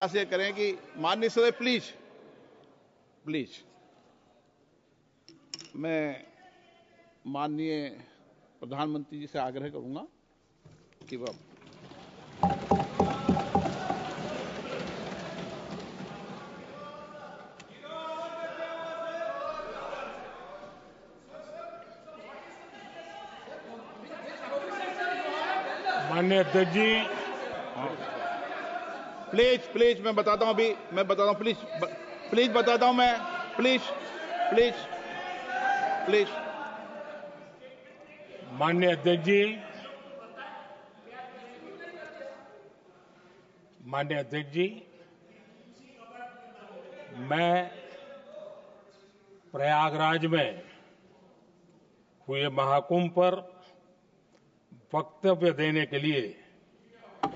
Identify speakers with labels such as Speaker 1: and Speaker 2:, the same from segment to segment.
Speaker 1: से करें कि माननीय सदस्य प्लीज प्लीज मैं माननीय प्रधानमंत्री जी से आग्रह करूंगा कि वह
Speaker 2: माननीय अध्यक्ष जी,
Speaker 1: प्लीज प्लीज मैं बताता हूं, अभी मैं बताता हूं, प्लीज बताता हूं मैं, प्लीज प्लीज प्लीज
Speaker 2: माननीय अध्यक्ष जी, माननीय अध्यक्ष जी, मैं प्रयागराज में हुए महाकुंभ पर वक्तव्य देने के लिए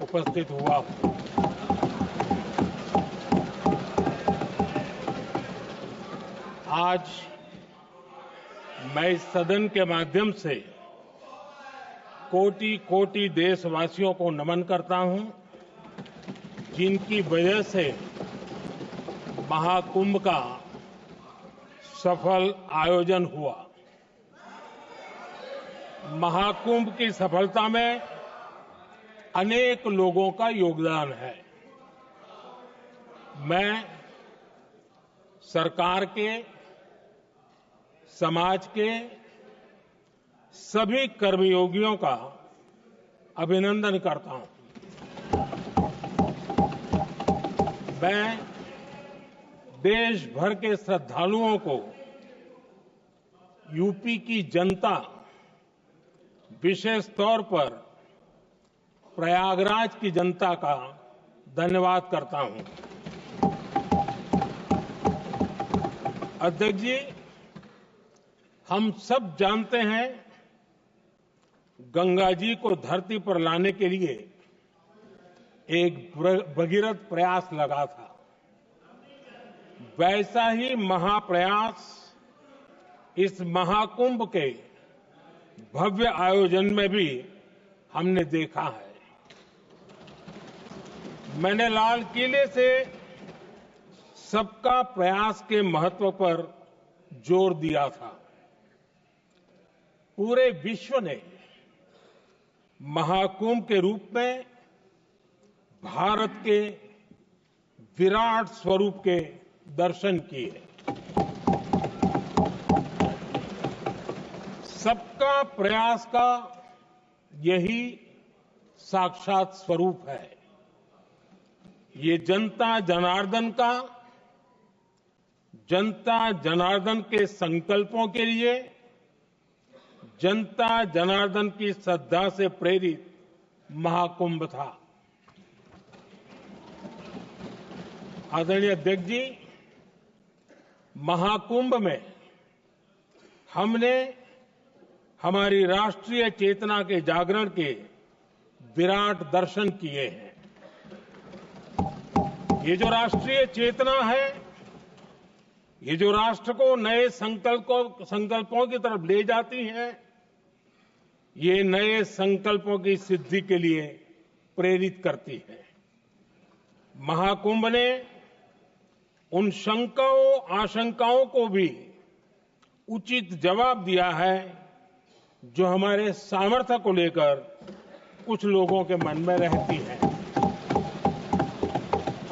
Speaker 2: उपस्थित हुआ हूं। आज मैं इस सदन के माध्यम से कोटि कोटि देशवासियों को नमन करता हूं, जिनकी वजह से महाकुंभ का सफल आयोजन हुआ। महाकुंभ की सफलता में अनेक लोगों का योगदान है। मैं सरकार के, समाज के सभी कर्मयोगियों का अभिनंदन करता हूं। मैं देश भर के श्रद्धालुओं को, यूपी की जनता, विशेष तौर पर प्रयागराज की जनता का धन्यवाद करता हूं। अध्यक्ष जी, हम सब जानते हैं गंगा जी को धरती पर लाने के लिए एक भगीरथ प्रयास लगा था। वैसा ही महाप्रयास इस महाकुंभ के भव्य आयोजन में भी हमने देखा है। मैंने लाल किले से सबका प्रयास के महत्व पर जोर दिया था। पूरे विश्व ने महाकुंभ के रूप में भारत के विराट स्वरूप के दर्शन किए। सबका प्रयास का यही साक्षात स्वरूप है। ये जनता जनार्दन के संकल्पों के लिए, जनता जनार्दन की श्रद्धा से प्रेरित महाकुंभ था। आदरणीय अध्यक्ष जी, महाकुंभ में हमने हमारी राष्ट्रीय चेतना के जागरण के विराट दर्शन किए हैं। ये जो राष्ट्रीय चेतना है, ये जो राष्ट्र को नए संकल्पों की तरफ ले जाती है, ये नए संकल्पों की सिद्धि के लिए प्रेरित करती है। महाकुंभ ने उन शंकाओं, आशंकाओं को भी उचित जवाब दिया है जो हमारे सामर्थ्य को लेकर कुछ लोगों के मन में रहती है।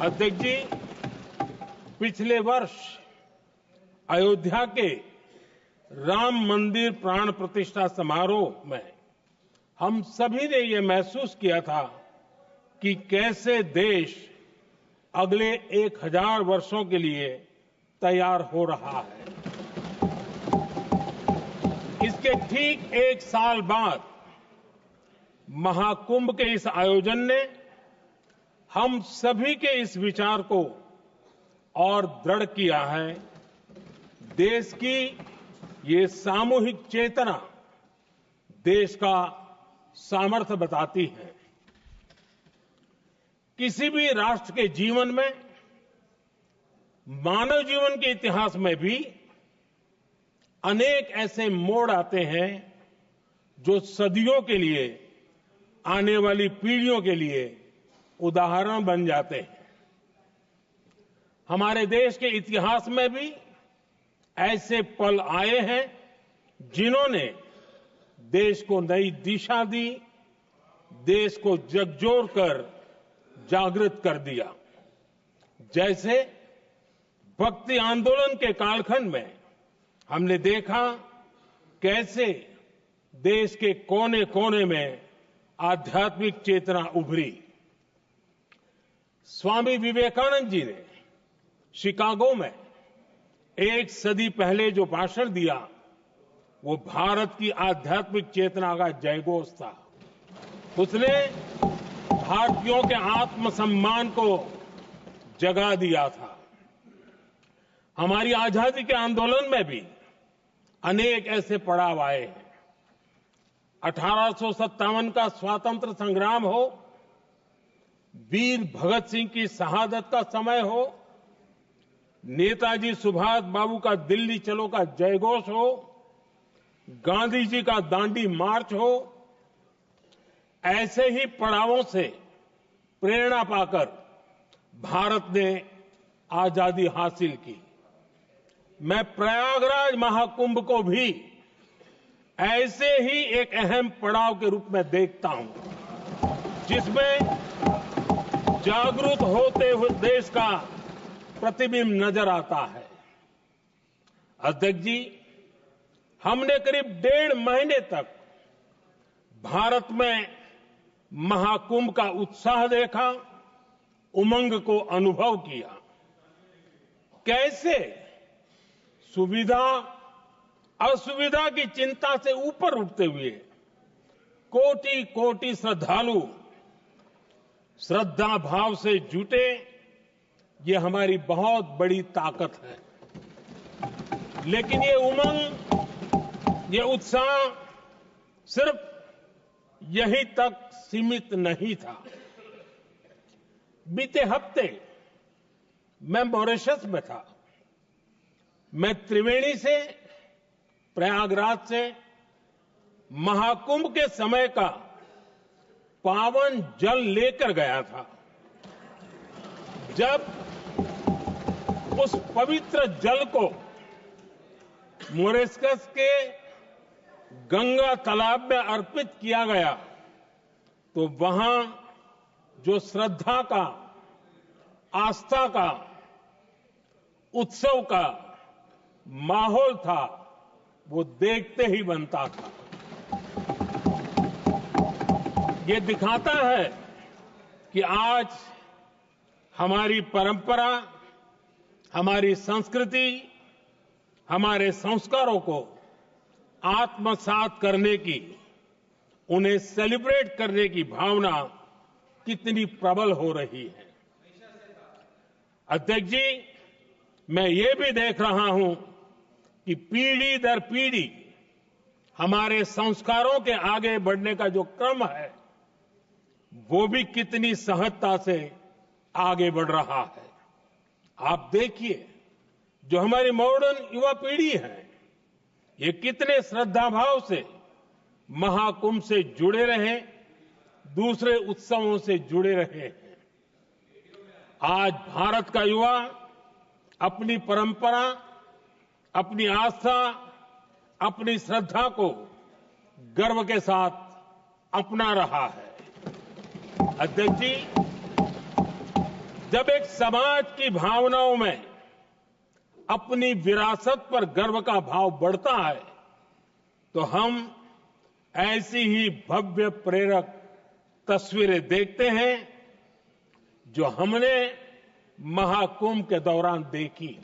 Speaker 2: अध्यक्ष जी, पिछले वर्ष अयोध्या के राम मंदिर प्राण प्रतिष्ठा समारोह में हम सभी ने ये महसूस किया था कि कैसे देश अगले 1000 वर्षों के लिए तैयार हो रहा है। इसके ठीक 1 साल बाद महाकुंभ के इस आयोजन ने हम सभी के इस विचार को और दृढ़ किया है। देश की ये सामूहिक चेतना देश का सामर्थ्य बताती है। किसी भी राष्ट्र के जीवन में, मानव जीवन के इतिहास में भी अनेक ऐसे मोड़ आते हैं जो सदियों के लिए, आने वाली पीढ़ियों के लिए उदाहरण बन जाते हैं। हमारे देश के इतिहास में भी ऐसे पल आए हैं जिन्होंने देश को नई दिशा दी, देश को झकझोर कर जागृत कर दिया। जैसे भक्ति आंदोलन के कालखंड में हमने देखा कैसे देश के कोने कोने में आध्यात्मिक चेतना उभरी। स्वामी विवेकानंद जी ने शिकागो में एक सदी पहले जो भाषण दिया वो भारत की आध्यात्मिक चेतना का जयघोष था। उसने भारतीयों के आत्मसम्मान को जगा दिया था। हमारी आजादी के आंदोलन में भी अनेक ऐसे पड़ाव आए हैं। 1857 का स्वातंत्र संग्राम हो, वीर भगत सिंह की शहादत का समय हो, नेताजी सुभाष बाबू का दिल्ली चलो का जयघोष हो, गांधी जी का दांडी मार्च हो, ऐसे ही पड़ावों से प्रेरणा पाकर भारत ने आजादी हासिल की। मैं प्रयागराज महाकुंभ को भी ऐसे ही एक अहम पड़ाव के रूप में देखता हूं, जिसमें जागरूक होते हुए देश का प्रतिबिंब नजर आता है। अध्यक्ष जी, हमने करीब 1.5 महीने तक भारत में महाकुंभ का उत्साह देखा, उमंग को अनुभव किया। कैसे सुविधा असुविधा की चिंता से ऊपर उठते हुए कोटि कोटि श्रद्धालु श्रद्धा भाव से जुटे, ये हमारी बहुत बड़ी ताकत है। लेकिन ये उमंग, ये उत्साह सिर्फ यहीं तक सीमित नहीं था। बीते हफ्ते मैं मॉरिशस में था। मैं त्रिवेणी से, प्रयागराज से महाकुंभ के समय का पावन जल लेकर गया था। जब उस पवित्र जल को मॉरिशस के गंगा तालाब में अर्पित किया गया तो वहां जो श्रद्धा का, आस्था का, उत्सव का माहौल था वो देखते ही बनता था। ये दिखाता है कि आज हमारी परंपरा, हमारी संस्कृति, हमारे संस्कारों को आत्मसात करने की, उन्हें सेलिब्रेट करने की भावना कितनी प्रबल हो रही है। अध्यक्ष जी, मैं ये भी देख रहा हूं कि पीढ़ी दर पीढ़ी हमारे संस्कारों के आगे बढ़ने का जो क्रम है वो भी कितनी सहजता से आगे बढ़ रहा है। आप देखिए, जो हमारी मॉडर्न युवा पीढ़ी है ये कितने श्रद्धा भाव से महाकुंभ से जुड़े रहे, दूसरे उत्सवों से जुड़े रहे हैं। आज भारत का युवा अपनी परंपरा, अपनी आस्था, अपनी श्रद्धा को गर्व के साथ अपना रहा है। अध्यक्ष जी, जब एक समाज की भावनाओं में अपनी विरासत पर गर्व का भाव बढ़ता है तो हम ऐसी ही भव्य प्रेरक तस्वीरें देखते हैं जो हमने महाकुंभ के दौरान देखी।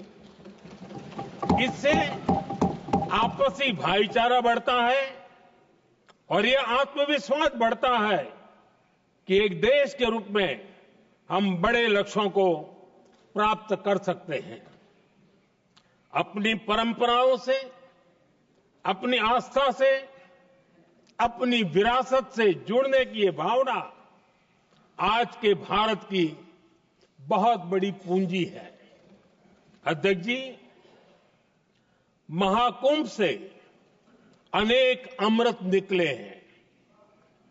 Speaker 2: इससे आपसी भाईचारा बढ़ता है और यह आत्मविश्वास बढ़ता है कि एक देश के रूप में हम बड़े लक्ष्यों को प्राप्त कर सकते हैं। अपनी परंपराओं से, अपनी आस्था से, अपनी विरासत से जुड़ने की ये भावना आज के भारत की बहुत बड़ी पूंजी है। अध्यक्ष जी, महाकुंभ से अनेक अमृत निकले हैं।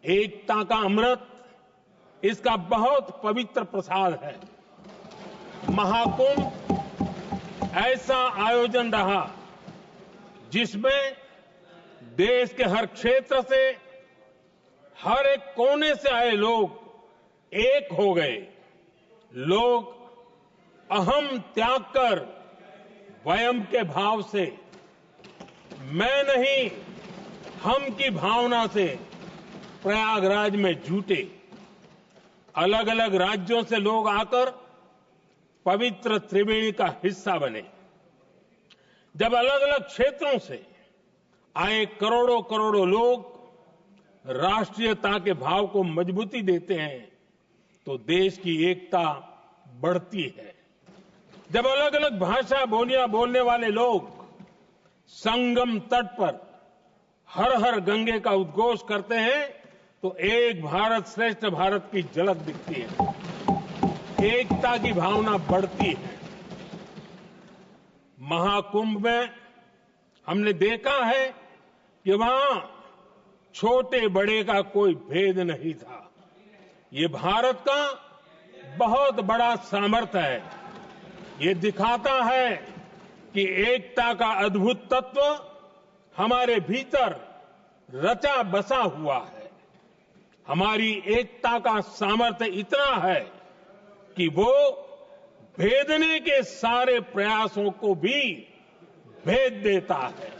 Speaker 2: एकता का अमृत इसका बहुत पवित्र प्रसाद है। महाकुंभ ऐसा आयोजन रहा जिसमें देश के हर क्षेत्र से, हर एक कोने से आए लोग एक हो गए। लोग अहम त्याग कर वयम के भाव से, मैं नहीं हम की भावना से प्रयागराज में जुटे। अलग अलग राज्यों से लोग आकर पवित्र त्रिवेणी का हिस्सा बने। जब अलग अलग क्षेत्रों से आए करोड़ों करोड़ों लोग राष्ट्रीयता के भाव को मजबूती देते हैं तो देश की एकता बढ़ती है। जब अलग अलग भाषा बोलियां बोलने वाले लोग संगम तट पर हर हर गंगे का उद्घोष करते हैं तो एक भारत श्रेष्ठ भारत की झलक दिखती है, एकता की भावना बढ़ती है। महाकुंभ में हमने देखा है कि वहां छोटे बड़े का कोई भेद नहीं था। ये भारत का बहुत बड़ा सामर्थ्य है। ये दिखाता है कि एकता का अद्भुत तत्व हमारे भीतर रचा बसा हुआ है। हमारी एकता का सामर्थ्य इतना है कि वो भेदने के सारे प्रयासों को भी भेद देता है।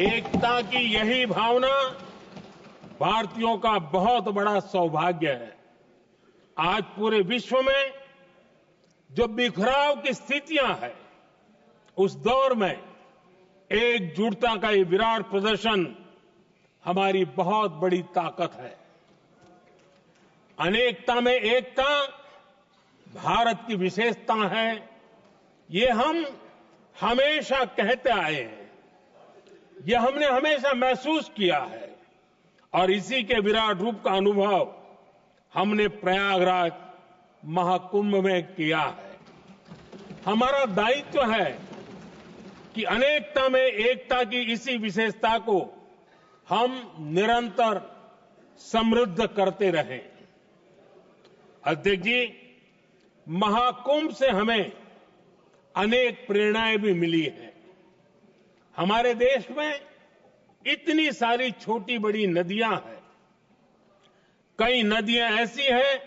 Speaker 2: एकता की यही भावना भारतीयों का बहुत बड़ा सौभाग्य है। आज पूरे विश्व में जो बिखराव की स्थितियां हैं, उस दौर में एकजुटता का ये विराट प्रदर्शन हमारी बहुत बड़ी ताकत है। अनेकता में एकता भारत की विशेषता है, ये हम हमेशा कहते आए हैं, ये हमने हमेशा महसूस किया है और इसी के विराट रूप का अनुभव हमने प्रयागराज महाकुंभ में किया है। हमारा दायित्व है कि अनेकता में एकता की इसी विशेषता को हम निरंतर समृद्ध करते रहें। अध्यक्ष जी, महाकुंभ से हमें अनेक प्रेरणाएं भी मिली हैं। हमारे देश में इतनी सारी छोटी बड़ी नदियां हैं। कई नदियां ऐसी हैं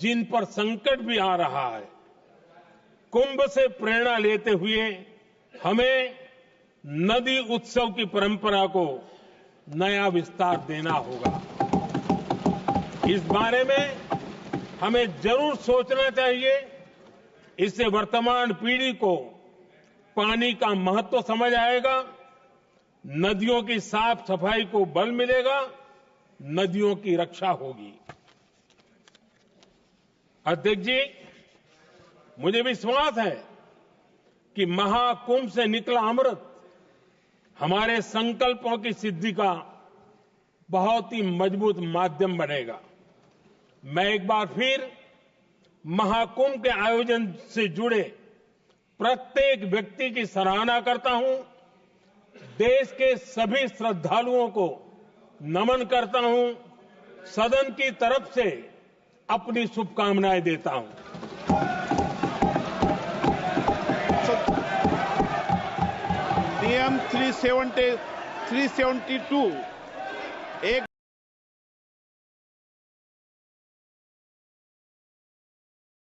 Speaker 2: जिन पर संकट भी आ रहा है। कुंभ से प्रेरणा लेते हुए हमें नदी उत्सव की परंपरा को नया विस्तार देना होगा। इस बारे में हमें जरूर सोचना चाहिए। इससे वर्तमान पीढ़ी को पानी का महत्व समझ आएगा, नदियों की साफ सफाई को बल मिलेगा, नदियों की रक्षा होगी। अध्यक्ष जी, मुझे विश्वास है कि महाकुंभ से निकला अमृत हमारे संकल्पों की सिद्धि का बहुत ही मजबूत माध्यम बनेगा। मैं एक बार फिर महाकुंभ के आयोजन से जुड़े प्रत्येक व्यक्ति की सराहना करता हूं। देश के सभी श्रद्धालुओं को नमन करता हूं। सदन की तरफ से अपनी शुभकामनाएं देता हूं।
Speaker 1: नियम 372 एक